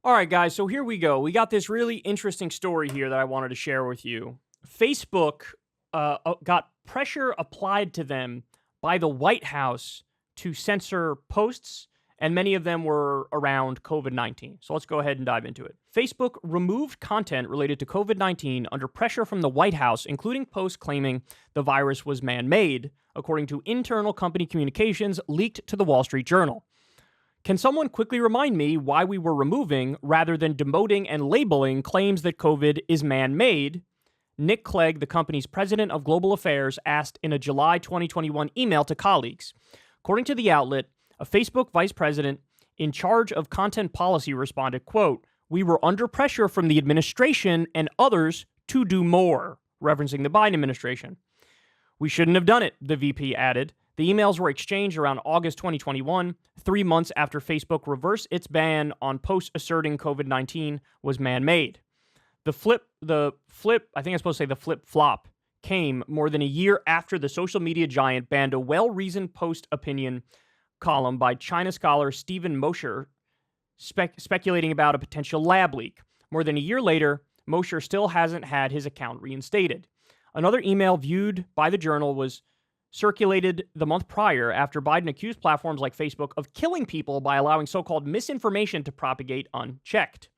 All right, guys, so here we go. We got this really interesting story here that I wanted to share with you. Facebook got pressure applied to them by the White House to censor posts, and many of them were around COVID-19. So let's go ahead and dive into it. Facebook removed content related to COVID-19 under pressure from the White House, including posts claiming the virus was man-made, according to internal company communications leaked to the Wall Street Journal. Can someone quickly remind me why we were removing, rather than demoting and labeling, claims that COVID is man-made? Nick Clegg, the company's president of global affairs, asked in a July 2021 email to colleagues. According to the outlet, a Facebook vice president in charge of content policy responded, quote, "We were under pressure from the administration and others to do more," referencing the Biden administration. "We shouldn't have done it," the VP added. The emails were exchanged around August 2021, 3 months after Facebook reversed its ban on posts asserting COVID-19 was man-made. The flip-flop came more than a year after the social media giant banned a well-reasoned post opinion column by China scholar Stephen Mosher speculating about a potential lab leak. More than a year later, Mosher still hasn't had his account reinstated. Another email viewed by the Journal was circulated the month prior after Biden accused platforms like Facebook of killing people by allowing so-called misinformation to propagate unchecked.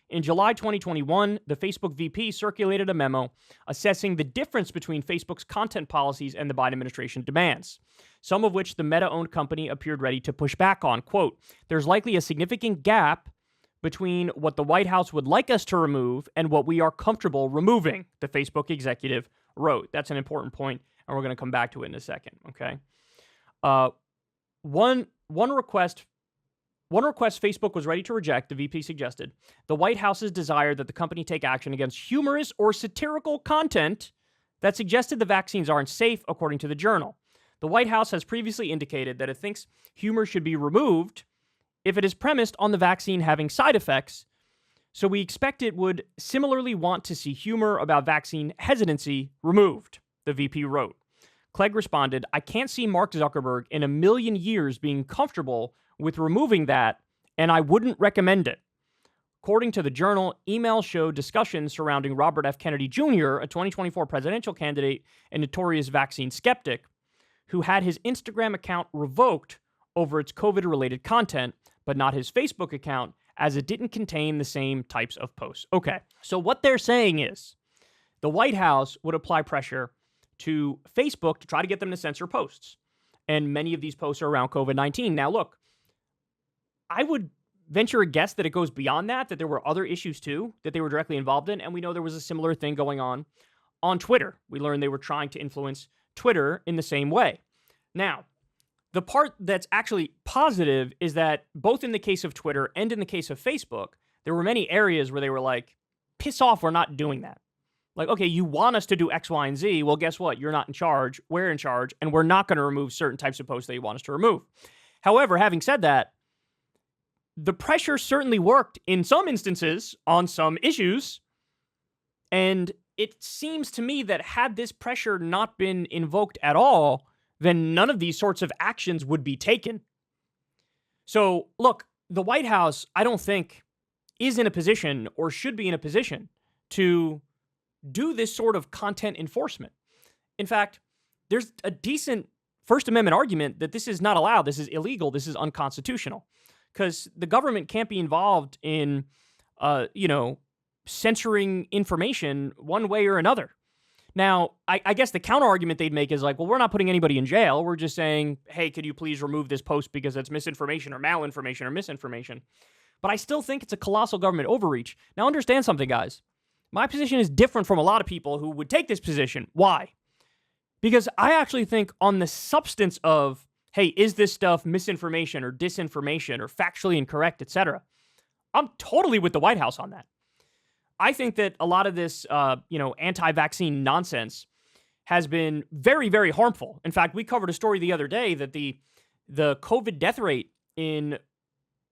In July 2021, the Facebook VP circulated a memo assessing the difference between Facebook's content policies and the Biden administration demands, some of which the Meta-owned company appeared ready to push back on. Quote, "There's likely a significant gap between what the White House would like us to remove and what we are comfortable removing," the Facebook executive wrote. That's an important point, and we're going to come back to it in a second, okay? One request Facebook was ready to reject, the VP suggested, the White House's desire that the company take action against humorous or satirical content that suggested the vaccines aren't safe, according to the Journal. The White House has previously indicated that it thinks humor should be removed if it is premised on the vaccine having side effects, so we expect it would similarly want to see humor about vaccine hesitancy removed, the VP wrote. Clegg responded, "I can't see Mark Zuckerberg in a million years being comfortable with removing that, and I wouldn't recommend it." According to the Journal, emails showed discussions surrounding Robert F. Kennedy Jr., a 2024 presidential candidate and notorious vaccine skeptic, who had his Instagram account revoked over its COVID-related content, but not his Facebook account, as it didn't contain the same types of posts. Okay, so what they're saying is the White House would apply pressure to Facebook to try to get them to censor posts. And many of these posts are around COVID-19. Now, look, I would venture a guess that it goes beyond that there were other issues too that they were directly involved in. And we know there was a similar thing going on Twitter. We learned they were trying to influence Twitter in the same way. Now, the part that's actually positive is that both in the case of Twitter and in the case of Facebook, there were many areas where they were like, piss off, we're not doing that. Like, okay, you want us to do X, Y, and Z. Well, guess what? You're not in charge. We're in charge, and we're not going to remove certain types of posts that you want us to remove. However, having said that, the pressure certainly worked in some instances on some issues, and it seems to me that had this pressure not been invoked at all, then none of these sorts of actions would be taken. So, look, the White House, I don't think, is in a position or should be in a position to do this sort of content enforcement. In fact, there's a decent First Amendment argument that this is not allowed, this is illegal, this is unconstitutional, because the government can't be involved in, censoring information one way or another. Now, I guess the counter argument they'd make is like, well, we're not putting anybody in jail. We're just saying, hey, could you please remove this post because it's misinformation or malinformation or misinformation? But I still think it's a colossal government overreach. Now, understand something, guys. My position is different from a lot of people who would take this position. Why? Because I actually think on the substance of, hey, is this stuff misinformation or disinformation or factually incorrect, etc., I'm totally with the White House on that. I think that a lot of this, anti-vaccine nonsense has been very, very harmful. In fact, we covered a story the other day that the COVID death rate in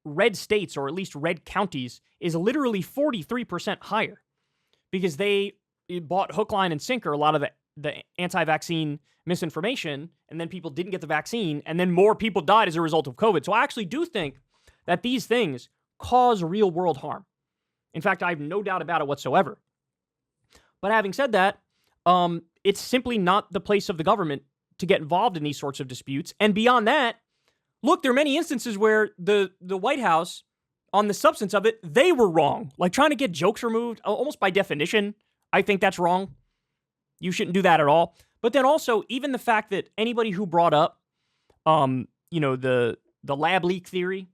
red states, or at least red counties, is literally 43% higher because they bought hook, line, and sinker a lot of the anti-vaccine misinformation, and then people didn't get the vaccine, and then more people died as a result of COVID. So I actually do think that these things cause real world harm. In fact, I have no doubt about it whatsoever. But having said that, it's simply not the place of the government to get involved in these sorts of disputes. And beyond that, look, there are many instances where the White House, on the substance of it, they were wrong. Like trying to get jokes removed, almost by definition, I think that's wrong. You shouldn't do that at all. But then also, even the fact that anybody who brought up, the lab leak theory,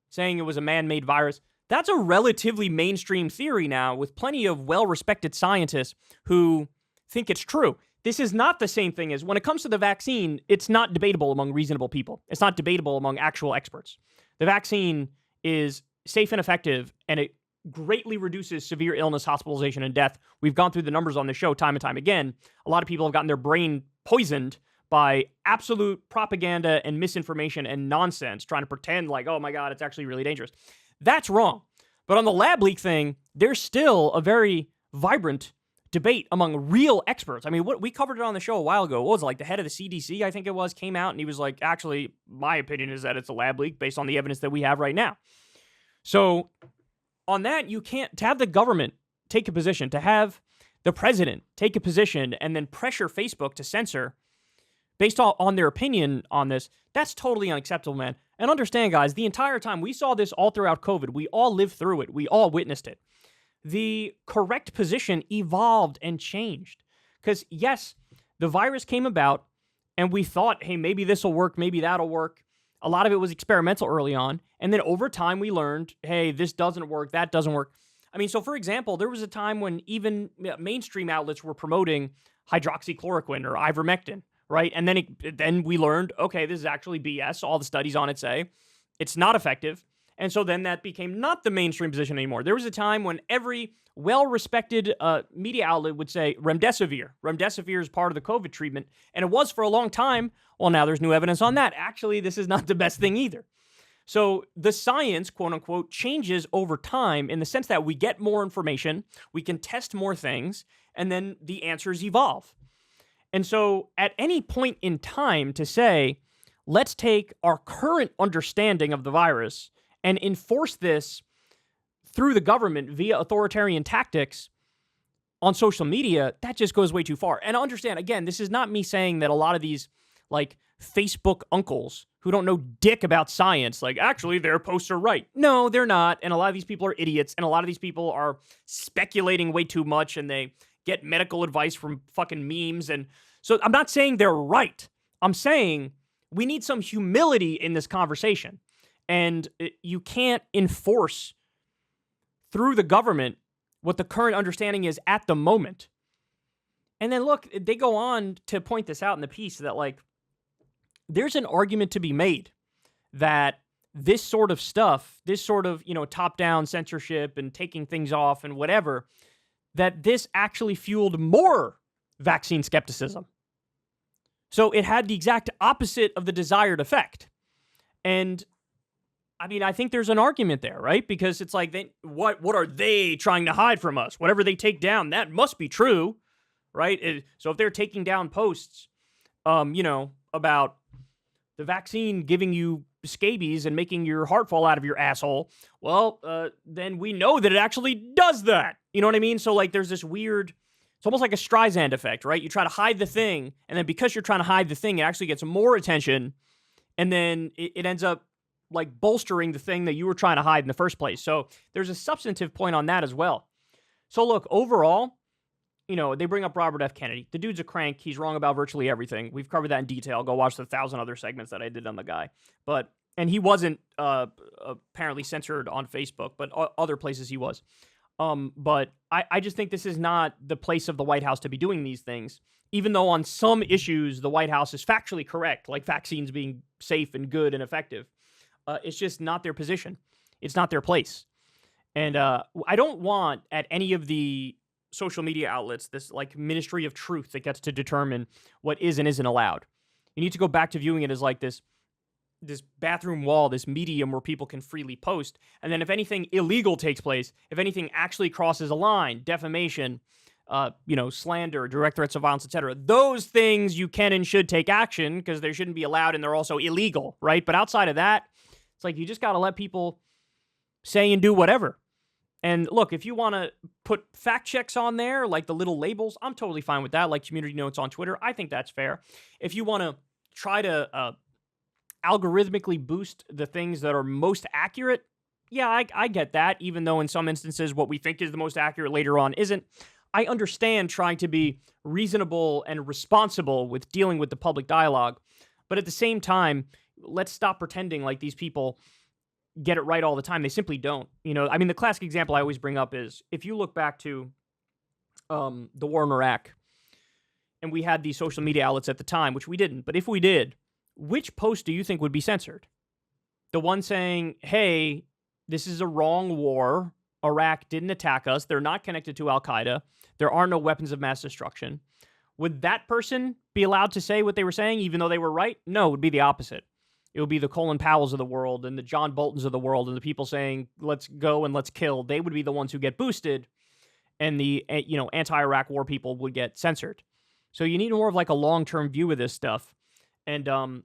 saying it was a man-made virus, that's a relatively mainstream theory now with plenty of well-respected scientists who think it's true. This is not the same thing as when it comes to the vaccine, it's not debatable among reasonable people. It's not debatable among actual experts. The vaccine is safe and effective, and it greatly reduces severe illness, hospitalization, and death. We've gone through the numbers on the show time and time again. A lot of people have gotten their brain poisoned by absolute propaganda and misinformation and nonsense, trying to pretend like, oh my God, it's actually really dangerous. That's wrong. But on the lab leak thing, there's still a very vibrant debate among real experts. I mean, we covered it on the show a while ago. What was it, like the head of the CDC, I think it was, came out and he was like, actually, my opinion is that it's a lab leak based on the evidence that we have right now. So on that, you can't, to have the government take a position, to have the president take a position and then pressure Facebook to censor based on their opinion on this, that's totally unacceptable, man. And understand, guys, the entire time we saw this all throughout COVID, we all lived through it. We all witnessed it. The correct position evolved and changed. Because, yes, the virus came about, and we thought, hey, maybe this will work, maybe that'll work. A lot of it was experimental early on. And then over time, we learned, hey, this doesn't work, that doesn't work. I mean, so for example, there was a time when even mainstream outlets were promoting hydroxychloroquine or ivermectin, right? And then we learned, okay, this is actually BS. All the studies on it say it's not effective. And so then that became not the mainstream position anymore. There was a time when every well-respected media outlet would say remdesivir. Remdesivir is part of the COVID treatment. And it was for a long time. Well, now there's new evidence on that. Actually, this is not the best thing either. So the science, quote unquote, changes over time in the sense that we get more information, we can test more things, and then the answers evolve. And so at any point in time to say, let's take our current understanding of the virus and enforce this through the government via authoritarian tactics on social media, that just goes way too far. And understand, again, this is not me saying that a lot of these, like, Facebook uncles who don't know dick about science, like, actually, their posts are right. No, they're not. And a lot of these people are idiots. And a lot of these people are speculating way too much, and they get medical advice from fucking memes. And so I'm not saying they're right. I'm saying we need some humility in this conversation. And you can't enforce through the government what the current understanding is at the moment. And then look, they go on to point this out in the piece that, like, there's an argument to be made that this sort of stuff, this sort of, top-down censorship and taking things off and whatever, that this actually fueled more vaccine skepticism. So it had the exact opposite of the desired effect. And I mean, I think there's an argument there, right? Because it's like, what are they trying to hide from us? Whatever they take down, that must be true, right? So if they're taking down posts, about the vaccine giving you scabies and making your heart fall out of your asshole, well, then we know that it actually does that. You know what I mean? So, like, there's this weird, it's almost like a Streisand effect, right? You try to hide the thing, and then because you're trying to hide the thing, it actually gets more attention, and then it ends up, like, bolstering the thing that you were trying to hide in the first place. So there's a substantive point on that as well. So look, overall, they bring up Robert F. Kennedy. The dude's a crank. He's wrong about virtually everything. We've covered that in detail. Go watch the 1,000 other segments that I did on the guy. And he wasn't apparently censored on Facebook, but other places he was. But I just think this is not the place of the White House to be doing these things, even though on some issues the White House is factually correct, like vaccines being safe and good and effective. It's just not their position. It's not their place. And I don't want at any of the social media outlets this, like, ministry of truth that gets to determine what is and isn't allowed. You need to go back to viewing it as like this bathroom wall, this medium where people can freely post. And then if anything illegal takes place, if anything actually crosses a line, defamation, slander, direct threats of violence, etc., those things you can and should take action because they shouldn't be allowed and they're also illegal, right? But outside of that, it's like you just got to let people say and do whatever. And look, if you want to put fact checks on there, like the little labels, I'm totally fine with that, like community notes on Twitter. I think that's fair. If you want to try to algorithmically boost the things that are most accurate, yeah, I get that, even though in some instances what we think is the most accurate later on isn't. I understand trying to be reasonable and responsible with dealing with the public dialogue, but at the same time, let's stop pretending like these people get it right all the time. They simply don't. I mean, the classic example I always bring up is if you look back to the war in Iraq, and we had these social media outlets at the time, which we didn't, but if we did, which post do you think would be censored? The one saying, hey, this is a wrong war. Iraq didn't attack us. They're not connected to Al-Qaeda. There are no weapons of mass destruction. Would that person be allowed to say what they were saying, even though they were right? No, it would be the opposite. It would be the Colin Powells of the world and the John Boltons of the world and the people saying, let's go and let's kill. They would be the ones who get boosted, and the anti-Iraq war people would get censored. So you need more of like a long-term view of this stuff. And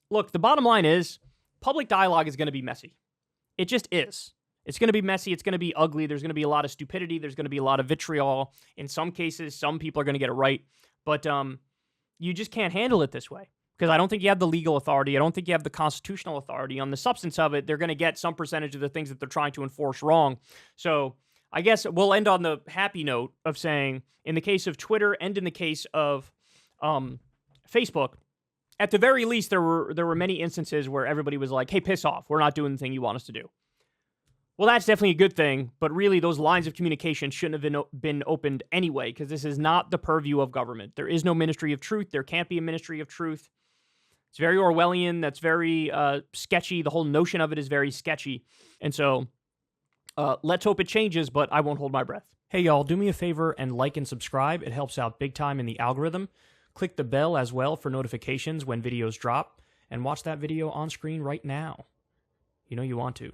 look, the bottom line is public dialogue is going to be messy. It just is. It's going to be messy. It's going to be ugly. There's going to be a lot of stupidity. There's going to be a lot of vitriol. In some cases, some people are going to get it right. But you just can't handle it this way. Because I don't think you have the legal authority. I don't think you have the constitutional authority. On the substance of it, they're going to get some percentage of the things that they're trying to enforce wrong. So I guess we'll end on the happy note of saying, in the case of Twitter and in the case of Facebook, at the very least, there were many instances where everybody was like, hey, piss off. We're not doing the thing you want us to do. Well, that's definitely a good thing, but really those lines of communication shouldn't have been opened anyway, because this is not the purview of government. There is no ministry of truth. There can't be a ministry of truth. It's very Orwellian. That's very sketchy. The whole notion of it is very sketchy. And so let's hope it changes, but I won't hold my breath. Hey, y'all, do me a favor and like and subscribe. It helps out big time in the algorithm. Click the bell as well for notifications when videos drop, and watch that video on screen right now. You know you want to.